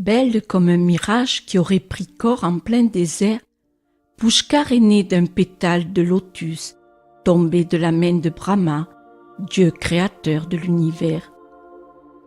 Belle comme un mirage qui aurait pris corps en plein désert, Pushkar est née d'un pétale de lotus tombé de la main de Brahma, Dieu créateur de l'univers.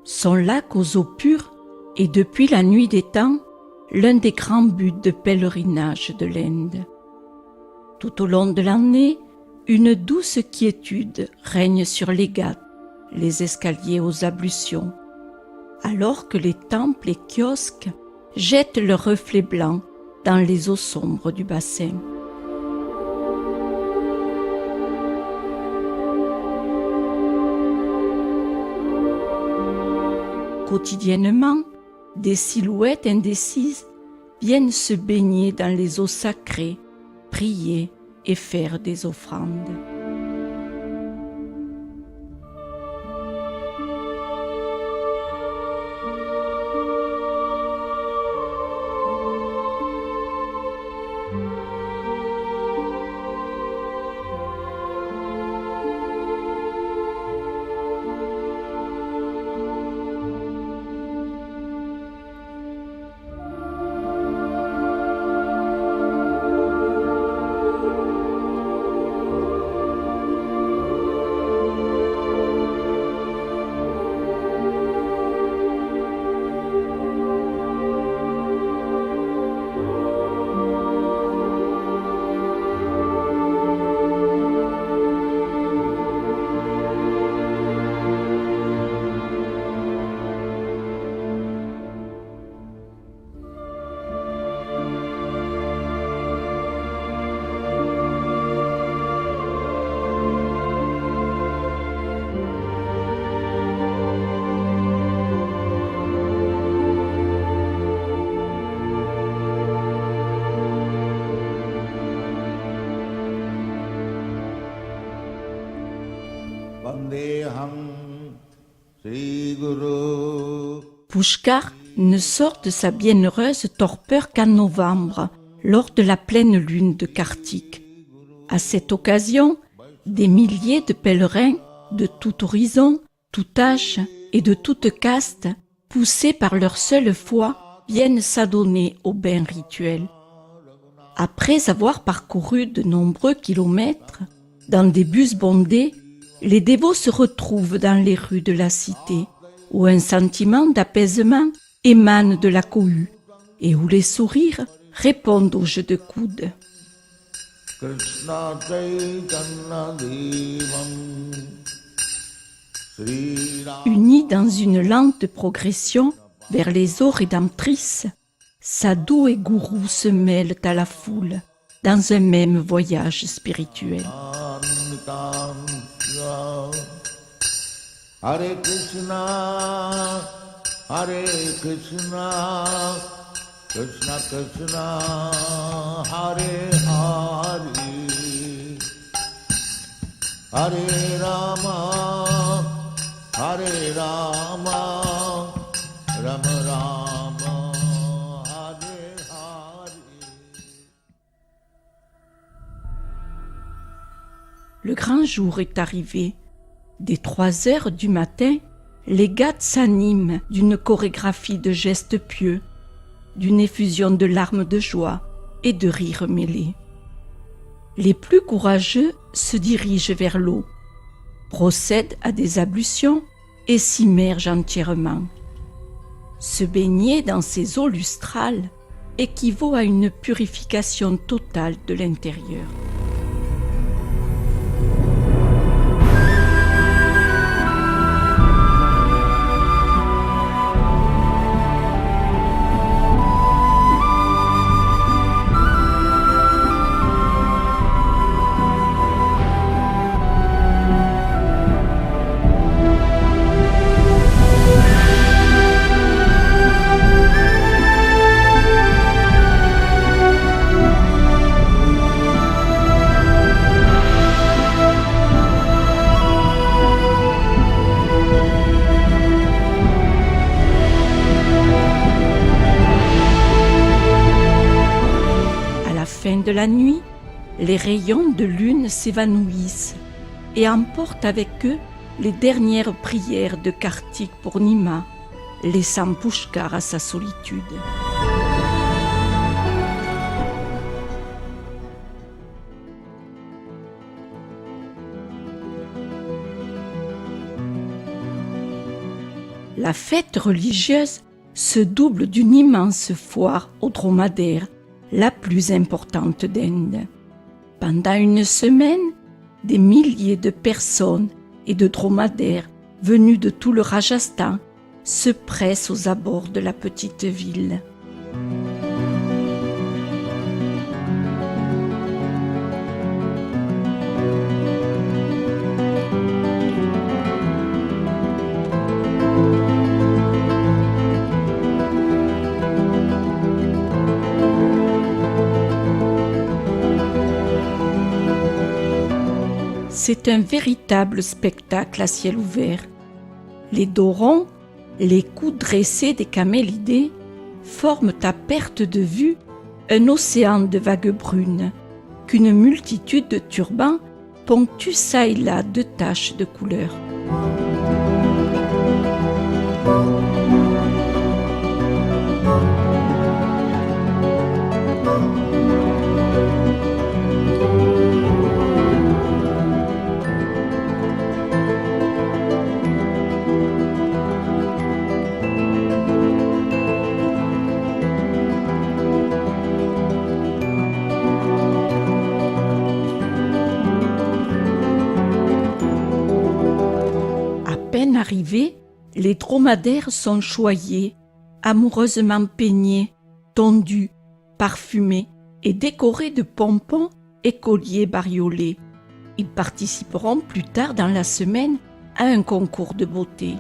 Son lac aux eaux pures est depuis la nuit des temps l'un des grands buts de pèlerinage de l'Inde. Tout au long de l'année, une douce quiétude règne sur les ghats, les escaliers aux ablutions, alors que les temples et kiosques jettent leurs reflets blancs dans les eaux sombres du bassin. Quotidiennement, des silhouettes indécises viennent se baigner dans les eaux sacrées, prier et faire des offrandes. Pushkar ne sort de sa bienheureuse torpeur qu'en novembre, lors de la pleine lune de Kartik. À cette occasion, des milliers de pèlerins de tout horizon, tout âge et de toute caste, poussés par leur seule foi, viennent s'adonner au bain rituel. Après avoir parcouru de nombreux kilomètres, dans des bus bondés, les dévots se retrouvent dans les rues de la cité, où un sentiment d'apaisement émane de la cohue et où les sourires répondent aux jeux de coude. Unis dans une lente progression vers les eaux rédemptrices, sadhus et gourous se mêlent à la foule dans un même voyage spirituel. Hare Krishna, Krishna Krishna, Hare Hare, Hare Rama, Rama Rama, Hare Hare. Le grand jour est arrivé. Dès 3 heures du matin, les ghats s'animent d'une chorégraphie de gestes pieux, d'une effusion de larmes de joie et de rires mêlés. Les plus courageux se dirigent vers l'eau, procèdent à des ablutions et s'immergent entièrement. Se baigner dans ces eaux lustrales équivaut à une purification totale de l'intérieur. De la nuit, les rayons de lune s'évanouissent et emportent avec eux les dernières prières de Kartik Purnima, laissant Pushkar à sa solitude. La fête religieuse se double d'une immense foire aux dromadaires, la plus importante d'Inde. Pendant une semaine, des milliers de personnes et de dromadaires venus de tout le Rajasthan se pressent aux abords de la petite ville. C'est un véritable spectacle à ciel ouvert. Les dorons, les coups dressés des camélidés, forment à perte de vue un océan de vagues brunes qu'une multitude de turbans ponctue çà et là de taches de couleur. Arrivés, les dromadaires sont choyés, amoureusement peignés, tondus, parfumés et décorés de pompons et colliers bariolés. Ils participeront plus tard dans la semaine à un concours de beauté.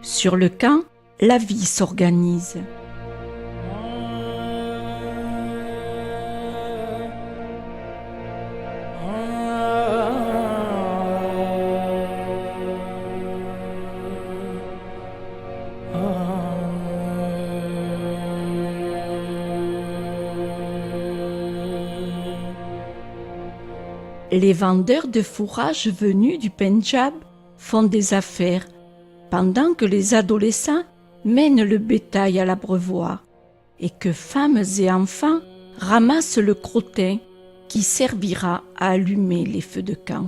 Sur le camp, la vie s'organise. Les vendeurs de fourrage venus du Pendjab font des affaires, pendant que les adolescents mènent le bétail à l'abreuvoir et que femmes et enfants ramassent le crottin qui servira à allumer les feux de camp.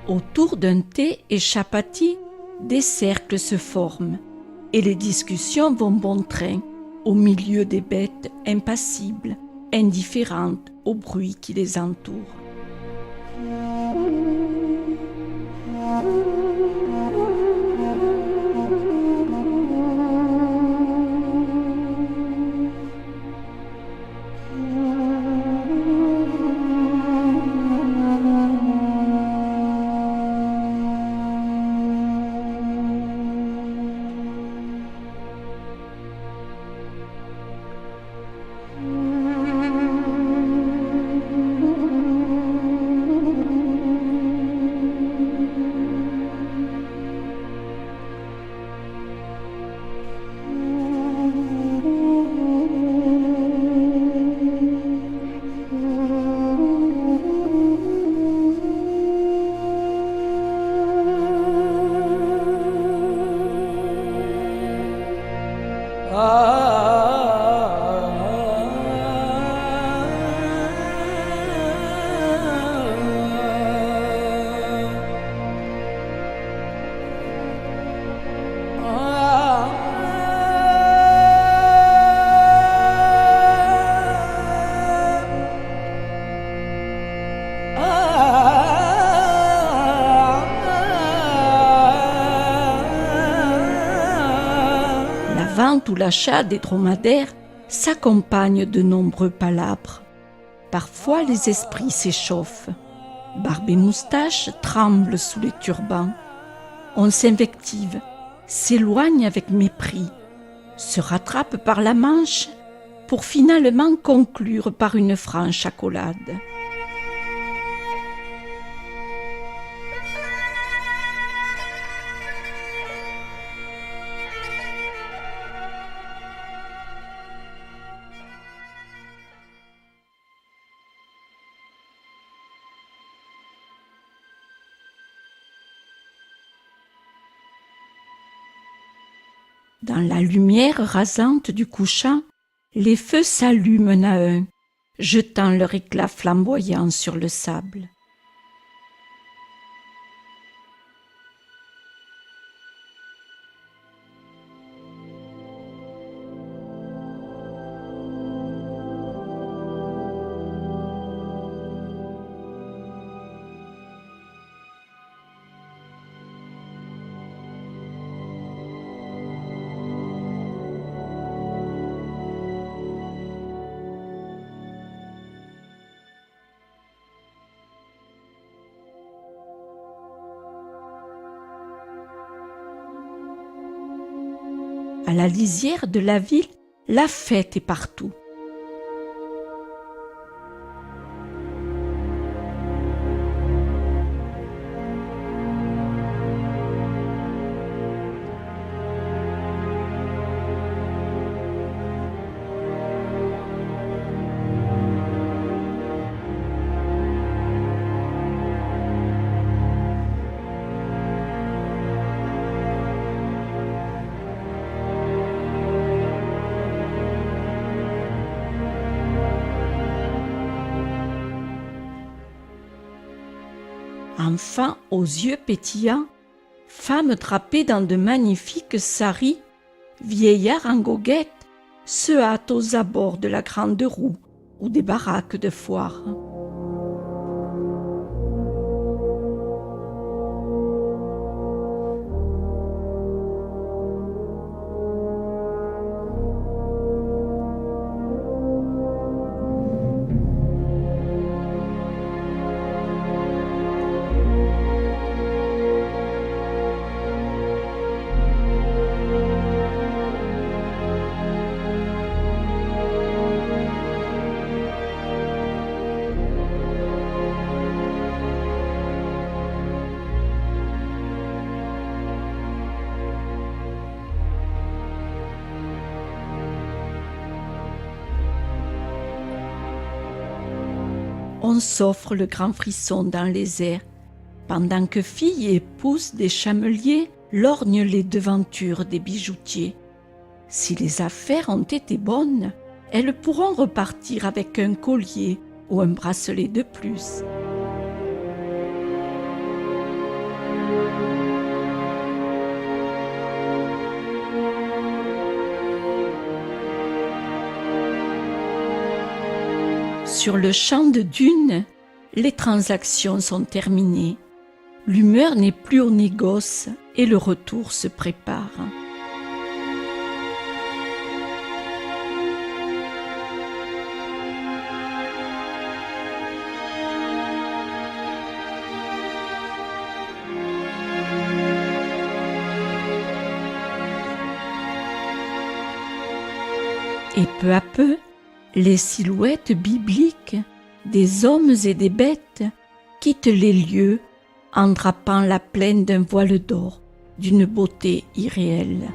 Autour d'un thé et chapati, des cercles se forment et les discussions vont bon train au milieu des bêtes impassibles, indifférentes au bruit qui les entoure. ou l'achat des dromadaires s'accompagnent de nombreux palabres. Parfois les esprits s'échauffent. Barbe et moustache tremblent sous les turbans. On s'invective, s'éloigne avec mépris, se rattrape par la manche pour finalement conclure par une franche accolade. Dans la lumière rasante du couchant, les feux s'allument un à un, jetant leur éclat flamboyant sur le sable. À la lisière de la ville, la fête est partout. Enfants aux yeux pétillants, femmes drapées dans de magnifiques saris, vieillards en goguette, se hâtent aux abords de la grande roue ou des baraques de foire. On s'offre le grand frisson dans les airs, pendant que filles et épouses des chameliers lorgnent les devantures des bijoutiers. Si les affaires ont été bonnes, elles pourront repartir avec un collier ou un bracelet de plus. Sur le champ de dunes, les transactions sont terminées. L'humeur n'est plus au négoce et le retour se prépare. Et peu à peu, les silhouettes bibliques des hommes et des bêtes quittent les lieux en drapant la plaine d'un voile d'or, d'une beauté irréelle.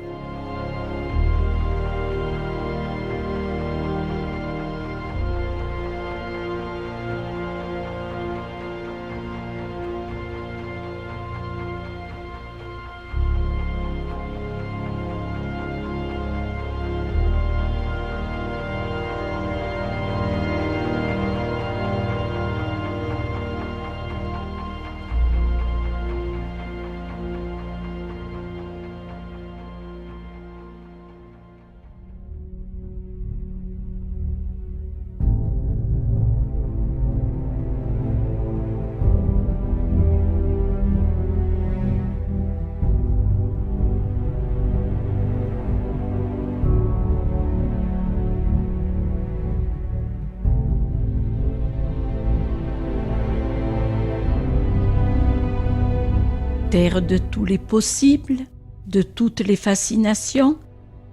Terre de tous les possibles, de toutes les fascinations,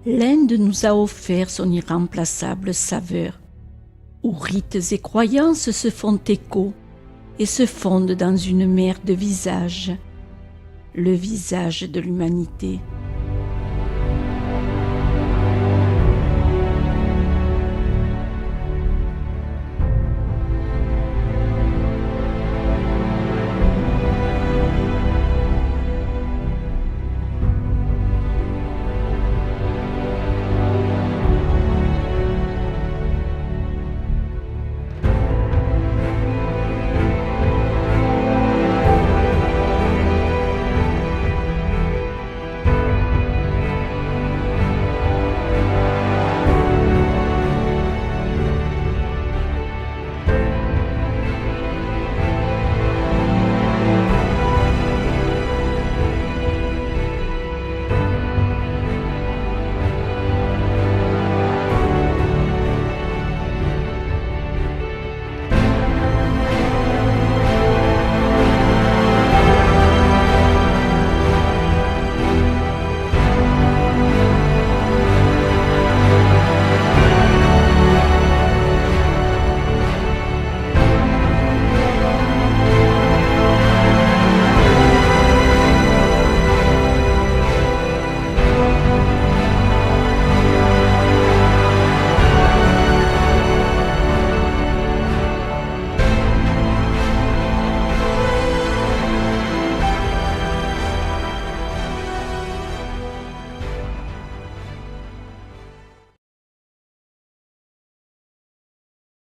l'Inde nous a offert son irremplaçable saveur, où rites et croyances se font écho et se fondent dans une mer de visages, le visage de l'humanité.